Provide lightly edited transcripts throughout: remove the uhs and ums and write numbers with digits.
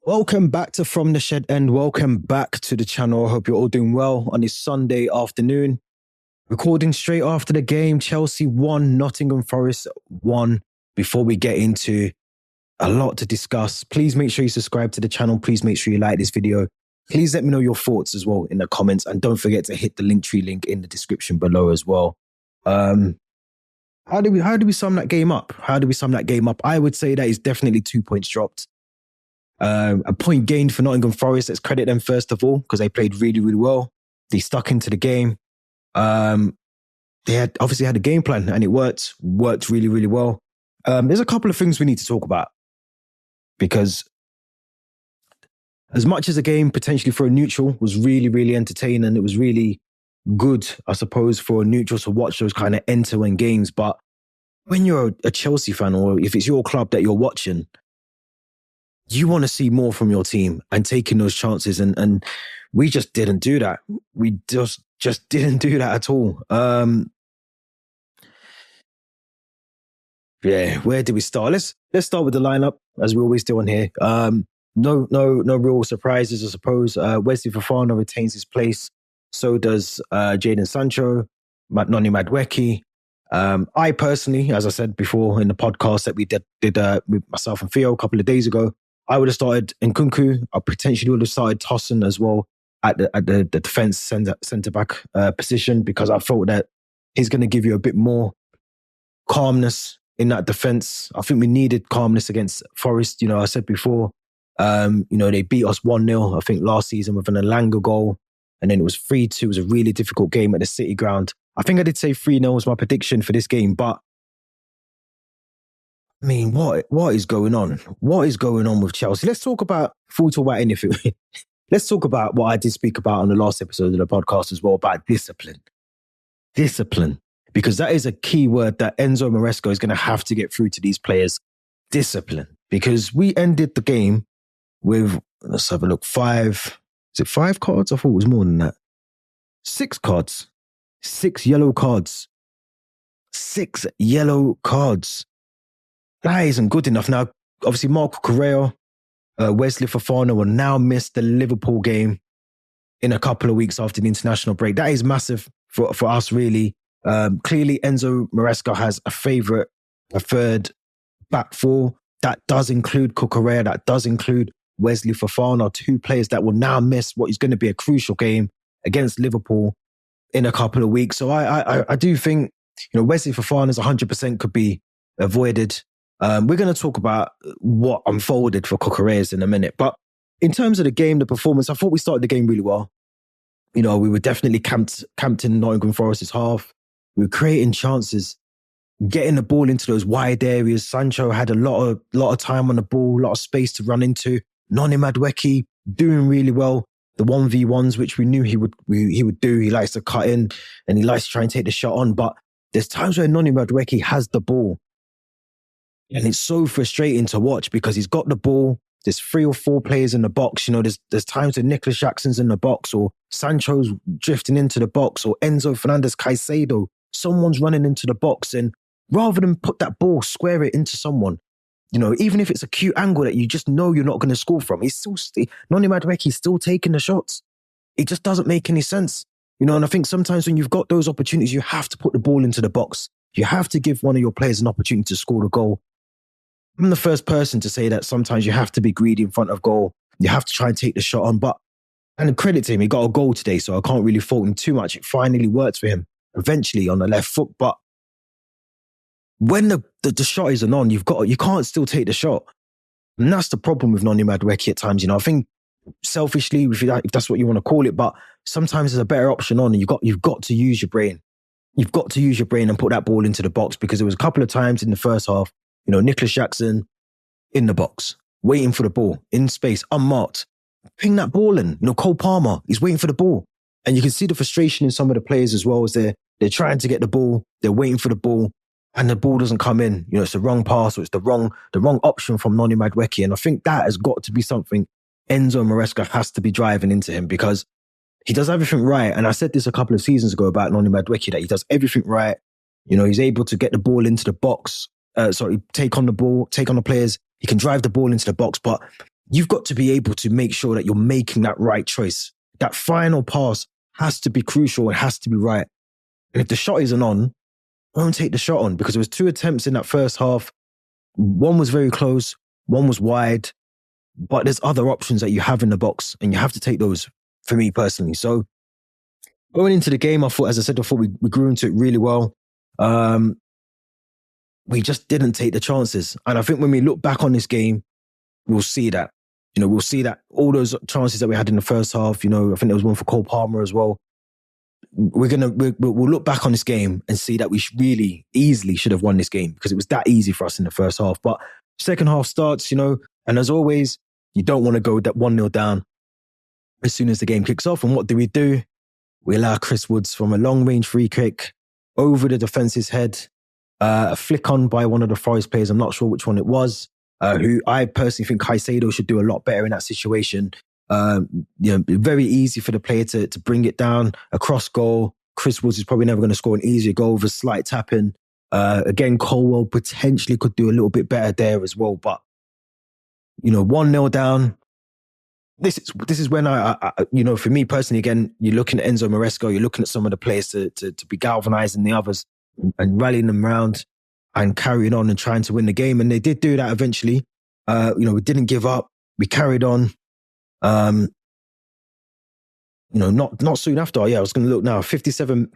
Welcome back to From the Shed End. Welcome back to the channel. I hope you're all doing well on this Sunday afternoon. Recording straight after the game. Chelsea won, Nottingham Forest won. Before we get into a lot to discuss, please make sure you subscribe to the channel. Please make sure you like this video. Please let me know your thoughts as well in the comments. And don't forget to hit the Linktree link in the description below as well. How do we sum that game up? I would say that is definitely 2 points dropped. A point gained for Nottingham Forest. Let's credit them first of all, because they played really, really well. They stuck into the game. They had obviously had a game plan and it worked really, really well. There's a couple of things we need to talk about, because as much as the game potentially for a neutral was really, really entertaining, and it was really good, I suppose, for a neutral to watch those kind of end-to-end games. But when you're a Chelsea fan, or if it's your club that you're watching, you want to see more from your team and taking those chances. And we just didn't do that. We just didn't do that at all. Where do we start? Let's start with the lineup, as we always do on here. No real surprises, I suppose. Wesley Fofana retains his place. So does Jadon Sancho, Noni Madueke. I personally, as I said before in the podcast that we did with myself and Theo a couple of days ago, I would have started Nkunku. I potentially would have started Tosin as well at the defense centre back position, because I thought that he's going to give you a bit more calmness in that defense. I think we needed calmness against Forest. I said before, they beat us 1-0, I think, last season with an Elanga goal. And then it was 3-2. It was a really difficult game at the City ground. I think I did say 3-0 was my prediction for this game, but I mean, what is going on? What is going on with Chelsea? Let's talk about anything. Let's talk about what I did speak about on the last episode of the podcast as well, about discipline. Discipline. Because that is a key word that Enzo Maresca is going to have to get through to these players. Discipline. Because we ended the game with, let's have a look, 5 cards? I thought it was more than that. 6 cards. 6 yellow cards. 6 yellow cards. That isn't good enough. Now, obviously, Marco Correa, Wesley Fofana will now miss the Liverpool game in a couple of weeks after the international break. That is massive for us, really. Clearly, Enzo Maresca has a third back four. That does include Correa. That does include Wesley Fofana, 2 players that will now miss what is going to be a crucial game against Liverpool in a couple of weeks. So I do think, Wesley Fofana's 100% could be avoided. We're going to talk about what unfolded for Correa's in a minute. But in terms of the game, the performance, I thought we started the game really well. We were definitely camped in Nottingham Forest's half. We were creating chances, getting the ball into those wide areas. Sancho had a lot of time on the ball, a lot of space to run into. Noni Madueke doing really well. The 1v1s, which we knew he would do. He likes to cut in and he likes to try and take the shot on. But there's times where Noni Madueke has the ball. And it's so frustrating to watch, because he's got the ball. There's 3 or 4 players in the box. There's times when Nicholas Jackson's in the box, or Sancho's drifting into the box, or Enzo Fernandez Caicedo. Someone's running into the box, and rather than put that ball, square it into someone, even if it's a cute angle that you just know you're not going to score from, he's still, Noni Madueke's still taking the shots. It just doesn't make any sense. And I think sometimes when you've got those opportunities, you have to put the ball into the box. You have to give one of your players an opportunity to score the goal. I'm the first person to say that sometimes you have to be greedy in front of goal. You have to try and take the shot on. And credit to him, he got a goal today, so I can't really fault him too much. It finally worked for him, eventually on the left foot. But when the shot isn't on, you can't still take the shot. And that's the problem with Noni Madueke at times. I think selfishly, if that's what you want to call it, but sometimes there's a better option on, and you've got to use your brain. You've got to use your brain and put that ball into the box, because there was a couple of times in the first half, Nicholas Jackson in the box, waiting for the ball, in space, unmarked. Ping that ball in. Cole Palmer, he's waiting for the ball. And you can see the frustration in some of the players as well, as they're trying to get the ball, they're waiting for the ball, and the ball doesn't come in. It's the wrong pass, or it's the wrong option from Noni Madueke. And I think that has got to be something Enzo Maresca has to be driving into him, because he does everything right. And I said this a couple of seasons ago about Noni Madueke, that he does everything right. He's able to get the ball into the box, take on the ball, take on the players. He can drive the ball into the box, but you've got to be able to make sure that you're making that right choice. That final pass has to be crucial. It has to be right. And if the shot isn't on, don't take the shot on, because there was 2 attempts in that first half. One was very close, one was wide, but there's other options that you have in the box, and you have to take those, for me personally. So going into the game, I thought, as I said, we grew into it really well. We just didn't take the chances. And I think when we look back on this game, we'll see that. We'll see that all those chances that we had in the first half, I think there was one for Cole Palmer as well. We'll look back on this game and see that we really easily should have won this game, because it was that easy for us in the first half. But second half starts, and as always, you don't want to go that 1-0 down as soon as the game kicks off. And what do? We allow Chris Woods from a long-range free kick over the defence's head, a flick on by one of the Forest players. I'm not sure which one it was, who I personally think Caicedo should do a lot better in that situation. Very easy for the player to bring it down across goal. Chris Woods is probably never going to score an easier goal with a slight tap in. Again, Colwell potentially could do a little bit better there as well. But 1-0 down. This is when I for me personally, again, you're looking at Enzo Maresco, you're looking at some of the players to be galvanizing the others and rallying them around and carrying on and trying to win the game. And they did do that eventually. We didn't give up. We carried on. Not soon after. I was going to look now. 57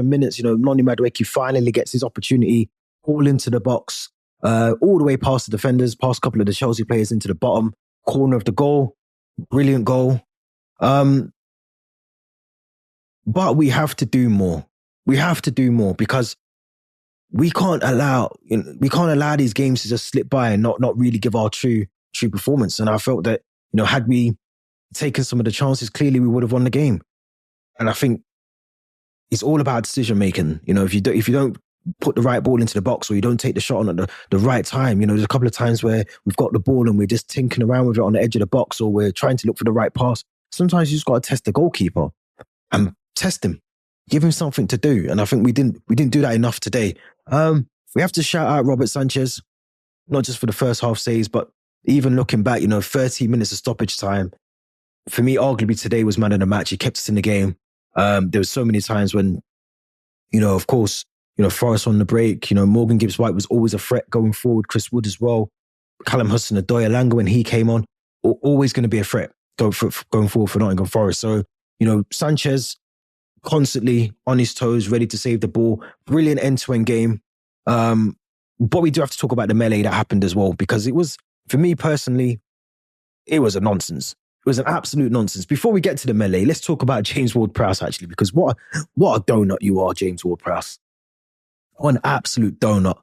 minutes. Noni Madueke finally gets his opportunity, all into the box, all the way past the defenders, past a couple of the Chelsea players into the bottom corner of the goal. Brilliant goal. But we have to do more. We have to do more, because we can't allow these games to just slip by and not really give our true performance. And I felt that, had we taken some of the chances, clearly we would have won the game. And I think it's all about decision making. If you don't put the right ball into the box, or you don't take the shot on at the right time, there's a couple of times where we've got the ball and we're just tinkering around with it on the edge of the box, or we're trying to look for the right pass. Sometimes you just got to test the goalkeeper and test him, give him something to do. And I think we didn't do that enough today. We have to shout out Robert Sanchez, not just for the first half saves, but even looking back, 30 minutes of stoppage time. For me, arguably today was man of the match. He kept us in the game. There were so many times when, of course, Forest on the break, Morgan Gibbs-White was always a threat going forward. Chris Wood as well. Callum Hudson-Odoi Elanga, when he came on, always going to be a threat going forward for Nottingham Forest. So, Sanchez constantly on his toes, ready to save the ball. Brilliant end-to-end game. But we do have to talk about the melee that happened as well, because it was, for me personally, it was a nonsense. It was an absolute nonsense. Before we get to the melee, let's talk about James Ward-Prowse, actually, because what a donut you are, James Ward-Prowse. What an absolute donut.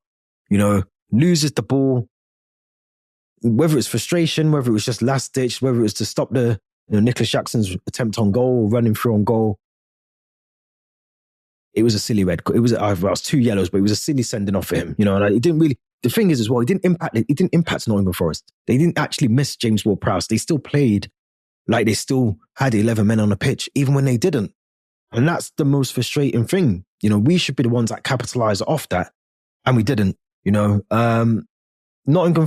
Loses the ball, whether it's frustration, whether it was just last ditch, whether it was to stop the Nicholas Jackson's attempt on goal, running through on goal. It was a silly red. It was 2 yellows, but it was a silly sending off for him. And it didn't really. The thing is as well, it didn't impact Nottingham Forest. They didn't actually miss James Ward-Prowse. They still played like they still had 11 men on the pitch, even when they didn't. And that's the most frustrating thing. We should be the ones that capitalize off that, and we didn't. Nottingham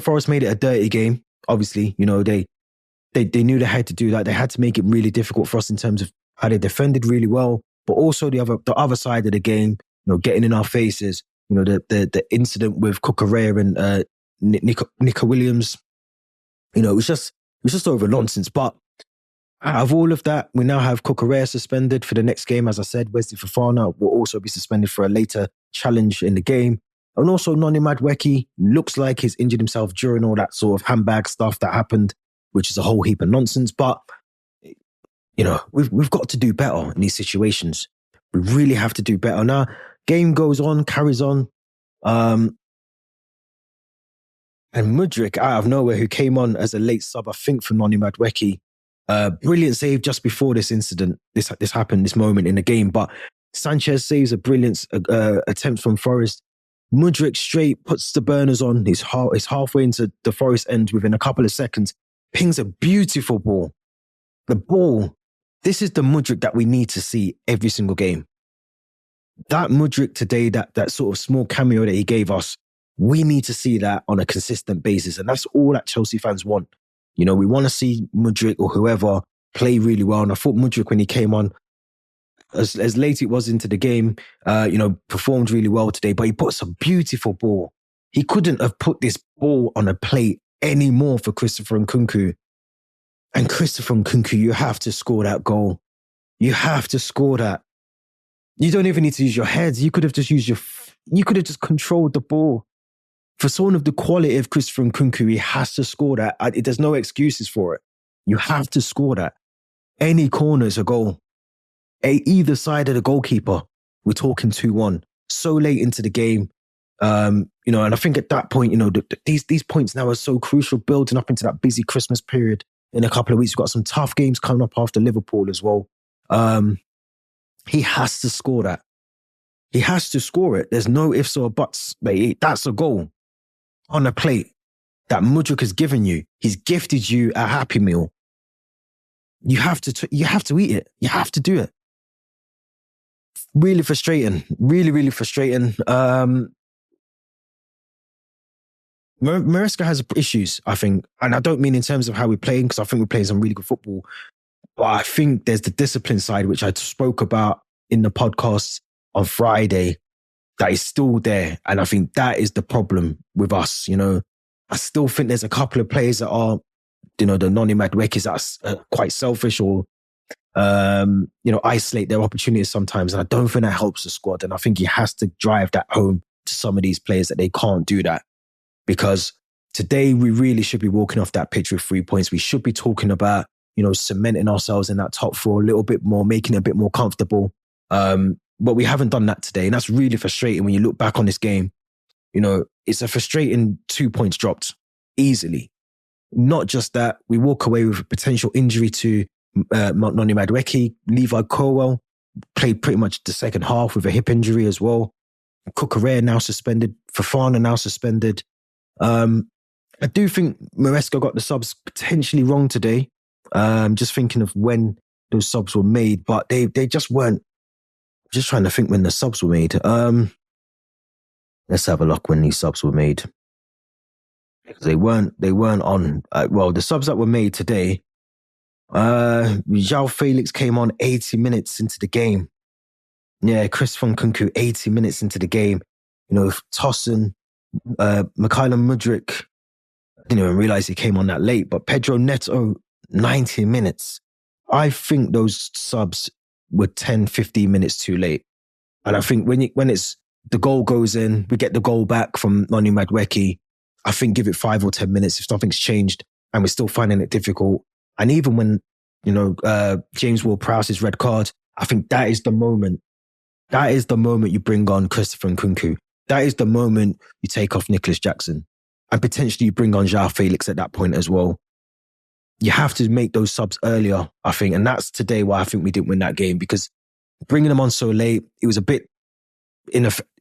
Forest made it a dirty game. Obviously, they knew they had to do that. They had to make it really difficult for us in terms of how they defended really well, but also the other side of the game, getting in our faces. The incident with Cucurella and Nico Williams. It was just over nonsense. But out of all of that, we now have Cucurella suspended for the next game. As I said, Wesley Fofana will also be suspended for a later challenge in the game. And also Noni Madueke looks like he's injured himself during all that sort of handbag stuff that happened, which is a whole heap of nonsense. But, we've got to do better in these situations. We really have to do better. Now, game goes on, carries on. And Mudryk, out of nowhere, who came on as a late sub, I think, for Noni Madueke, brilliant save just before this incident. This happened, this moment in the game. But Sanchez saves a brilliant attempt from Forest. Mudryk straight puts the burners on. He's halfway into the Forest end within a couple of seconds. Pings a beautiful ball. The ball. This is the Mudryk that we need to see every single game. That Mudryk today, that sort of small cameo that he gave us, we need to see that on a consistent basis. And that's all that Chelsea fans want. You know, we want to see Mudryk or whoever play really well. And I thought Mudryk, when he came on, as late it was into the game, performed really well today, but he puts a beautiful ball. He couldn't have put this ball on a plate anymore for Christopher Nkunku. And Christopher Nkunku, you have to score that goal. You have to score that. You don't even need to use your head. You could have just controlled the ball. For someone of the quality of Christopher Nkunku, he has to score that. There's no excuses for it. You have to score that. Any corner is a goal. Either side of the goalkeeper, we're talking 2-1. So late into the game. And I think at that point, these points now are so crucial, building up into that busy Christmas period. In a couple of weeks, we've got some tough games coming up after Liverpool as well. He has to score that. He has to score it. There's no ifs or buts. That's a goal on a plate that Mudryk has given you. He's gifted you a Happy Meal. You have to eat it. You have to do it. Really frustrating. Really, really frustrating. Maresca has issues, I think. And I don't mean in terms of how we're playing, because I think we're playing some really good football. But I think there's the discipline side, which I spoke about in the podcast on Friday, that is still there. And I think that is the problem with us. I still think there's a couple of players that are, the Noni Maduekis that are quite selfish or, isolate their opportunities sometimes. And I don't think that helps the squad. And I think he has to drive that home to some of these players that they can't do that. Because today we really should be walking off that pitch with 3 points. We should be talking about, cementing ourselves in that top four a little bit more, making it a bit more comfortable. But we haven't done that today. And that's really frustrating when you look back on this game. It's a frustrating 2 points dropped easily. Not just that, we walk away with a potential injury to Noni Madueke. Levi Colwell played pretty much the second half with a hip injury as well. Cucurella now suspended. Fofana now suspended. I do think Maresca got the subs potentially wrong today. Just thinking of when those subs were made, but they just weren't. Just trying to think when the subs were made. Let's have a look when these subs were made. Because they weren't on. The subs that were made today. João Felix came on 80 minutes into the game. Yeah, Christopher Nkunku 80 minutes into the game. Tosin, Mikhailo Mudryk, I didn't even realize he came on that late, but Pedro Neto, 90 minutes. I think those subs were 10, 15 minutes too late. And I think when it's the goal goes in, we get the goal back from Noni Madueke, I think give it 5 or 10 minutes if something's changed and we're still finding it difficult. And even when, James Ward-Prowse's red card, I think that is the moment. That is the moment you bring on Christopher Nkunku. That is the moment you take off Nicholas Jackson. And potentially you bring on João Felix at that point as well. You have to make those subs earlier, I think. And that's today why I think we didn't win that game, because bringing them on so late, it was a bit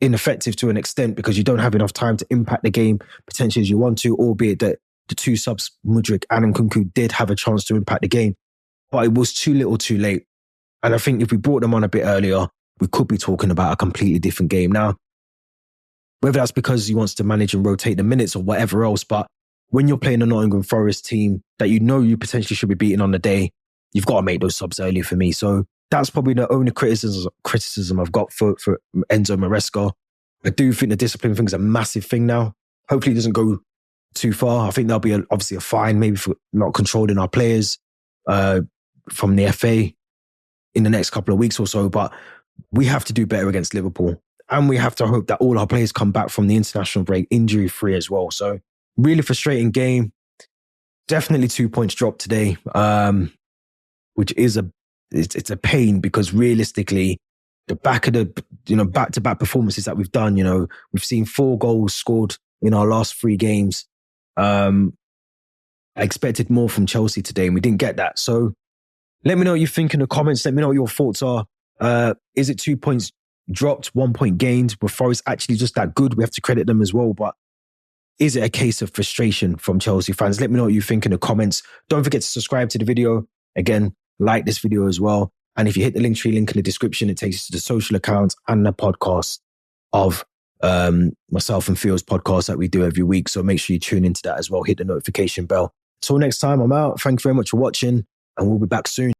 ineffective to an extent, because you don't have enough time to impact the game potentially as you want to, albeit that the two subs, Mudryk and Nkunku, did have a chance to impact the game. But it was too little too late. And I think if we brought them on a bit earlier, we could be talking about a completely different game. Now, whether that's because he wants to manage and rotate the minutes or whatever else, but when you're playing a Nottingham Forest team that you potentially should be beating on the day, you've got to make those subs early for me. So that's probably the only criticism I've got for Enzo Maresca. I do think the discipline thing is a massive thing now. Hopefully it doesn't go too far. I think there'll be obviously a fine maybe for not controlling our players from the FA in the next couple of weeks or so. But we have to do better against Liverpool. And we have to hope that all our players come back from the international break injury-free as well. So really frustrating game. Definitely 2 points dropped today, which is it's a pain, because realistically, the back of the back-to-back performances that we've done, we've seen 4 goals scored in our last 3 games. I expected more from Chelsea today, and we didn't get that. So let me know what you think in the comments. Let me know what your thoughts are. Is it 2 points dropped, 1 point gained? Were Forest actually just that good? We have to credit them as well. But is it a case of frustration from Chelsea fans? Let me know what you think in the comments. Don't forget to subscribe to the video. Again, like this video as well. And if you hit the Linktree link in the description, it takes you to the social accounts and the podcast of myself and Theo's podcast that we do every week. So make sure you tune into that as well. Hit the notification bell Till next time, I'm out. Thank you very much for watching, and we'll be back soon.